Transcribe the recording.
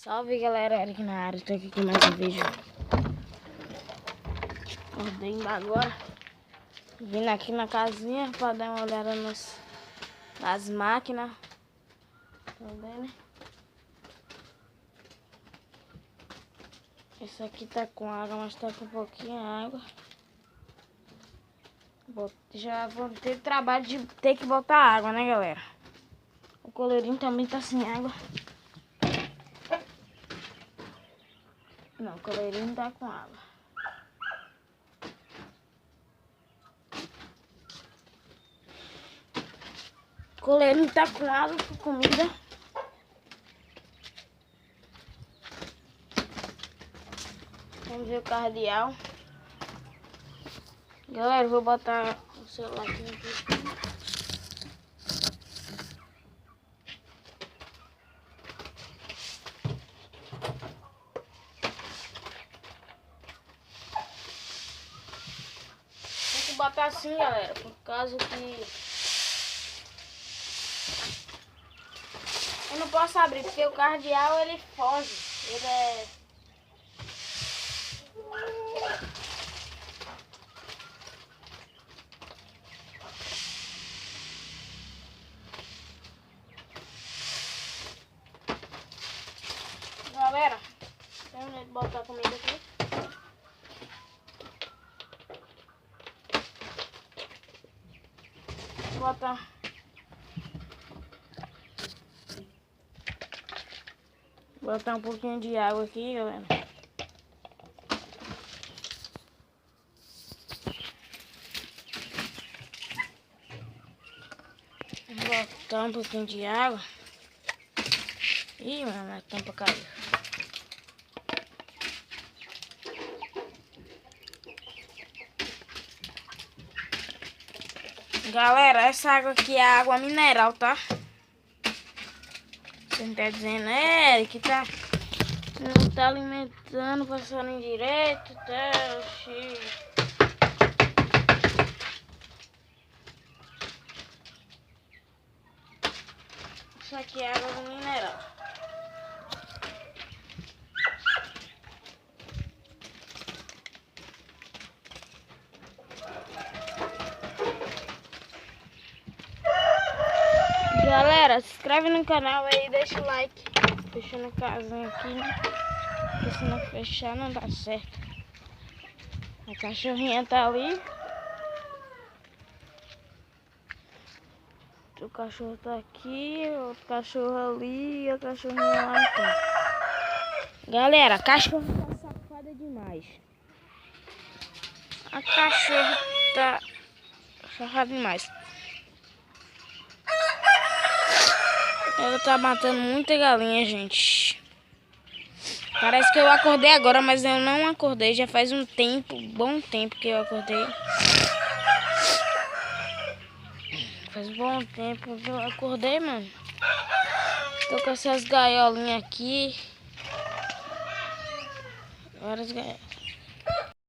Salve galera, Eric na área, estou aqui com mais um vídeo. Acordei ainda agora. Vim aqui na casinha para dar uma olhada nas máquinas. Tá vendo? Esse aqui tá com água, mas tá com pouquinho água. Já vou ter trabalho de ter que botar água, né galera? O coleirinho também tá sem água. Não, o coleirinho tá com água. O coleirinho tá com água, com comida. Vamos ver o cardeal. Galera, eu vou botar o celular aqui. Tem que botar assim, galera, por causa que eu não posso abrir, porque o cardeal ele foge. Ele é... Galera, terminei de botar a comida aqui. Botar um pouquinho de água aqui, galera. Botar um pouquinho de água. Ih, mano, a tampa caiu. Galera, essa água aqui é água mineral, tá? Você não tá dizendo, Eric, tá? Não tá alimentando, passando em direito, tá? Isso aqui é água mineral. Galera, se inscreve no canal aí, deixa o like. Fechando a casinha aqui, né? Porque se não fechar não dá certo. A cachorrinha tá ali. O cachorro tá aqui, outro cachorro ali e a cachorrinha lá no canto. Galera, a cachorra tá safada demais. A cachorra tá safada demais. Ela tá matando muita galinha, gente. Parece que eu acordei agora, mas eu não acordei. Já faz um tempo, bom tempo que eu acordei. Faz um bom tempo que eu acordei, mano. Tô com essas gaiolinhas aqui. Várias gaiolas.